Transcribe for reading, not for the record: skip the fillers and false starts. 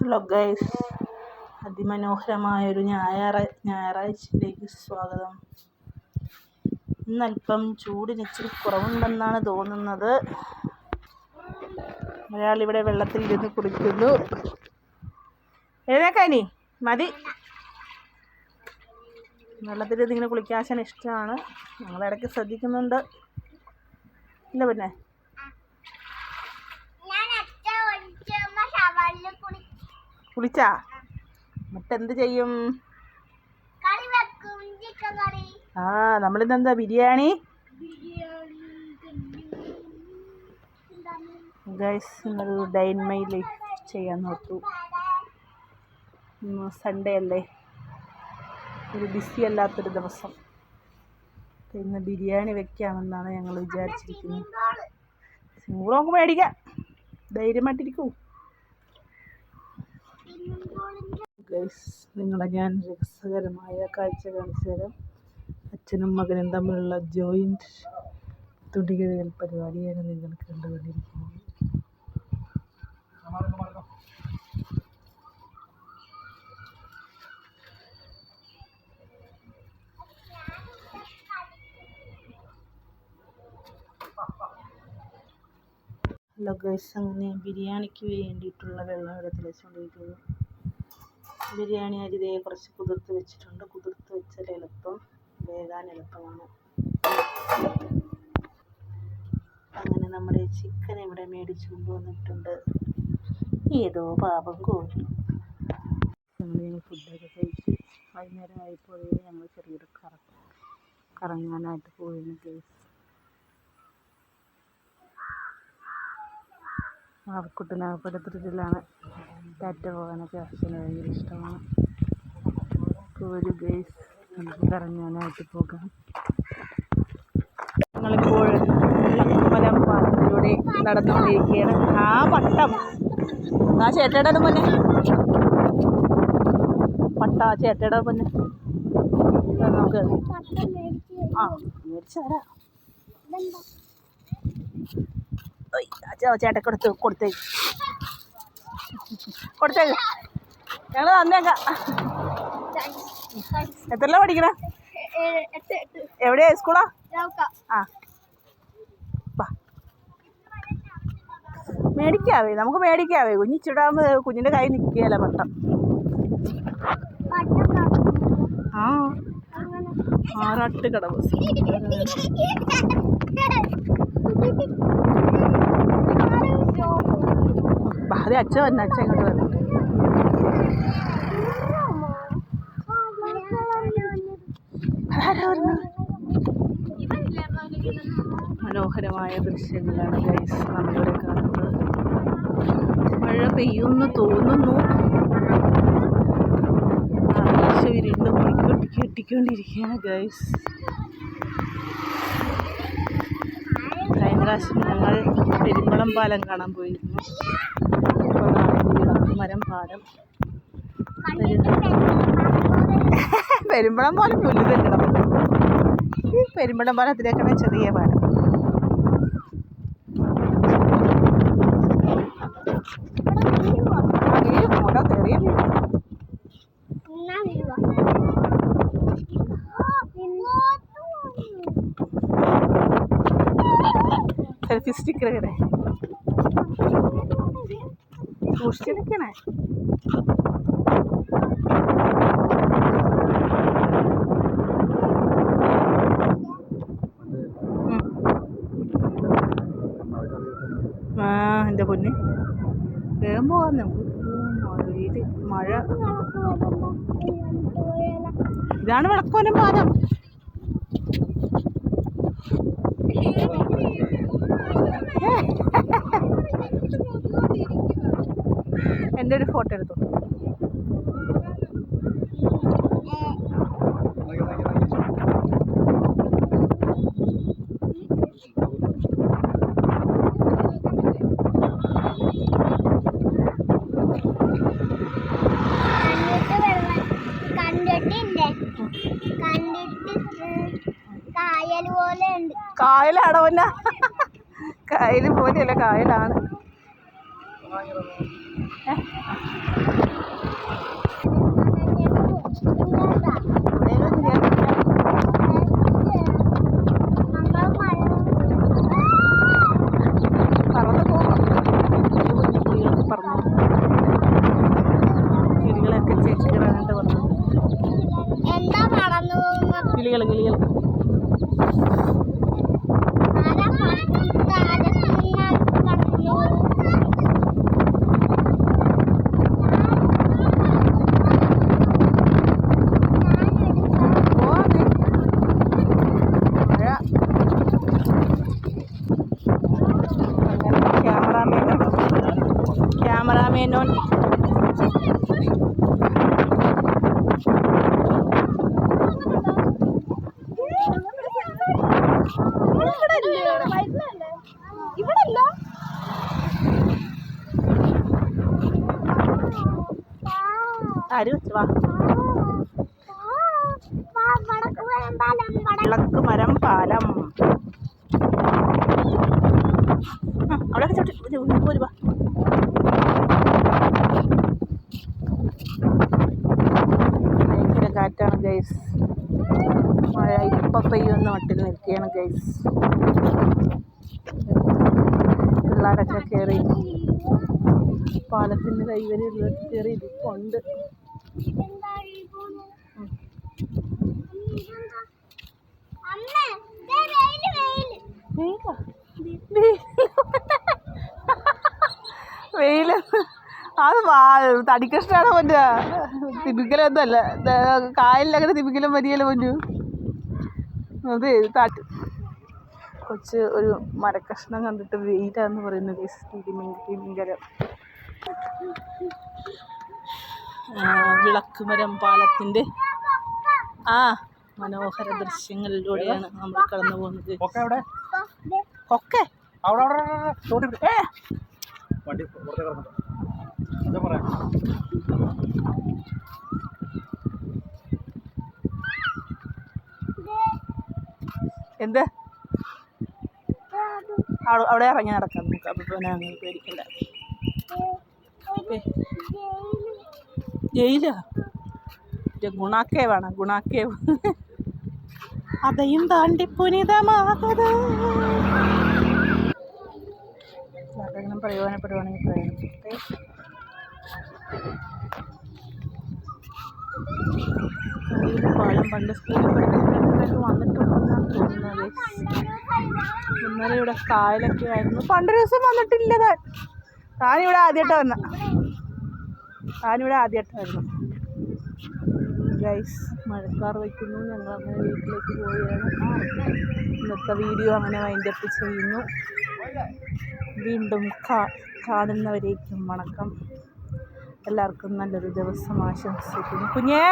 Hello guys, അതിമനോഹരമായൊരു ഞായറാഴ്ചയിലേക്ക് സ്വാഗതം. ഇന്നല്പം ചൂടിന് ഇച്ചിരി കുറവുണ്ടെന്നാണ് തോന്നുന്നത്. ഒരാളിവിടെ വെള്ളത്തിൽ ഇരുന്ന് കുളിക്കുന്നു. എഴുന്നേക്കാനി മതി. വെള്ളത്തിൽ ഇങ്ങനെ കുളിക്കാൻ ഇഷ്ടമാണ്. ഞങ്ങളിടയ്ക്ക് ശ്രദ്ധിക്കുന്നുണ്ട്. ഇല്ല പിന്നെ കുളിച്ചാ എന്നിട്ടെന്ത് ചെയ്യും? നമ്മളിന്നെന്താ ബിരിയാണി ഗൈസ്. ഇന്നൊരു ഡൈൻ മൈ ലൈഫ് ചെയ്യാൻ നോക്കൂ. സൺഡേ അല്ലേ, ഒരു ബിസി അല്ലാത്തൊരു ദിവസം. ഇന്ന് ബിരിയാണി വെക്കാമെന്നാണ് ഞങ്ങൾ വിചാരിച്ചിരിക്കുന്നത്. സിംഗിൾ നമുക്ക് മേടിക്കാം, ധൈര്യമായിട്ടിരിക്കൂ ഗൈസ്. നിങ്ങളെ ഞാൻ രസകരമായ കാഴ്ച കാണിച്ചു തരാം. അച്ഛനും മകനും തമ്മിലുള്ള ജോയിൻറ്റ് തുടികഴുകൽ പരിപാടിയാണ് നിങ്ങൾ കണ്ടുകൊണ്ടിരിക്കുന്നത്. ഹലോ ഗൈസ്, അങ്ങനെ ബിരിയാണിക്ക് വേണ്ടിയിട്ടുള്ള വെള്ളം ഇവിടെ തിളച്ചുകൊണ്ടിരിക്കുന്നു. ബിരിയാണി അരി കുറച്ച് കുതിർത്ത് വെച്ചിട്ടുണ്ട്. കുതിർത്ത് വെച്ചാൽ എളുപ്പം, വേകാൻ എളുപ്പമാണ്. അങ്ങനെ നമ്മുടെ ചിക്കൻ ഇവിടെ മേടിച്ചു കൊണ്ടുവന്നിട്ടുണ്ട്. ഏതോ പാപം കോരി. ഞങ്ങൾ ഫുഡൊക്കെ കഴിച്ച് വൈകുന്നേരം ആയപ്പോൾ ഞങ്ങൾ ചെറിയൊരു കറങ്ങാനായിട്ട് പോയിരുന്നു ഗൈസ്. ആവക്കുട്ടനാകപ്പെടുത്തിലാണ്. ടാറ്റ പോകാനൊക്കെ അച്ഛന് ഭയങ്കര ഇഷ്ടമാണ്. ഒരു ഗൈസ്, നമുക്ക് കറങ്ങാനായിട്ട് പോകാം. ഞങ്ങളിപ്പോൾ കുമരം പാലത്തിലൂടെ നടന്നുകൊണ്ടിരിക്കുകയാണ്. ആ പട്ടം ആ ചേട്ടയുടെ മുന്നേ ചേട്ടയുടെ മുന്നേ നമുക്ക് മേടിച്ചാരാ ചേട്ടൻ കൊടുത്തേക്ക് ഞങ്ങൾ തന്നേക്കാം. എത്രല്ല പഠിക്കണ? എവിടെയാ സ്കൂളാ? മേടിക്കാവേ, നമുക്ക് മേടിക്കാവേ. കുഞ്ഞിച്ചിടാകുമ്പോ കുഞ്ഞിന്റെ കൈ നിൽക്കുകയല്ല പട്ടം. ആറാട്ടുകടവ് അതെ. അച്ഛൻ ഇങ്ങോട്ട് വരണം. മനോഹരമായ ദൃശ്യങ്ങളാണ് ഗൈസ് നമ്മളിവിടെ കാണുന്നത്. മഴ പെയ്യുമെന്ന് തോന്നുന്നു. ആകാശം ഇരുണ്ട് കെട്ടിക്കൊണ്ടിരിക്കുകയാണ് ഗൈസ്. കഴിഞ്ഞ പ്രാവശ്യം ഞങ്ങൾ പെരുമ്പളം പാലം കാണാൻ പോയിരുന്നു. മരം പാലം. പെരുമ്പളം പാലം വലുതെങ്കിലും പെരുമ്പളം പാലത്തിലേക്കാണ് ചെറിയ പാലം. സെൽഫി സ്റ്റിക്കർ ഇവിടെ സൂക്ഷിച്ചെടുക്കണേ. എൻ്റെ പൊന്നെ, വേഗം പോകാം നമുക്ക്. മഴ. ഇതാണ് വിളക്കോലം പാലം. എൻ്റെ ഒരു ഫോട്ടോ എടുത്തു. കായലാണോ? പിന്നെ കായൽ പോലെയല്ല, കായലാണ്. ഇവിടല്ല ആര് വെച്ചു വാ വിളക്കുമരം പാലം അവിടെ പോരുവാ ഭയങ്കര കാറ്റാണ് ഗൈസ്. മഴ ഇപ്പം പെയ്യുന്ന മട്ടിൽ നിൽക്കുകയാണ് ഗൈസ്. പിള്ളേരൊക്കെ കയറി പാലത്തിൻ്റെ കൈവരി കയറി ഇരിപ്പുണ്ട്. വെയില് അത് തടിക്കഷ്ടാണ് പറ്റുക. തിമിക്കലൊന്നുമല്ല, കായലിലങ്ങനെ തിമിക്കലും വരികയല്ലോ പറ്റൂ. അതെ താറ്റ് കൊച്ച് ഒരു മരക്കഷ്ണം കണ്ടിട്ട് വെയിലാന്ന് പറയുന്നത്. തിമിങ്കലം വിളക്കുമരം പാലത്തിൻ്റെ മനോഹര ദൃശ്യങ്ങളിലൂടെയാണ് നമ്മൾ കടന്നു പോകുന്നത്. കൊക്കെ എന്ത് അവിടെ ഇറങ്ങി നടക്കാം നമുക്ക്. അപ്പം പിന്നെ അങ്ങനെ പേടിക്കണ്ട. ജയിലാ ഗുണാക്കേവാണ് ഗുണാക്കേവ്. അതയും താണ്ടി പുനിതമാകത് ആരെങ്കിലും പ്രയോജനപ്പെടുവാണെങ്കിൽ പ്രയോജനപ്പെട്ടെ. പാലം പണ്ട് സ്കൂളിൽ പഠിക്കുന്നവരൊക്കെ വന്നിട്ടുണ്ടെന്നാണ് തോന്നുന്നത്. ഇന്നലെ ഇവിടെ കായലൊക്കെ ആയിരുന്നു. പണ്ടൊരു ദിവസം വന്നിട്ടില്ല താനിവിടെ ആദ്യമായിട്ടായിരുന്നു ഗൈസ്. മഴക്കാർ വയ്ക്കുന്നു. ഞങ്ങൾ അങ്ങനെ വീട്ടിലേക്ക് പോവുകയാണ്. ഇന്നത്തെ വീഡിയോ അങ്ങനെ വൈൻഡപ്പ് ചെയ്യുന്നു. വീണ്ടും കാണുന്നവരേക്കും വണക്കം. എല്ലാവർക്കും നല്ലൊരു ദിവസം ആശംസിക്കുന്നു. കുഞ്ഞേ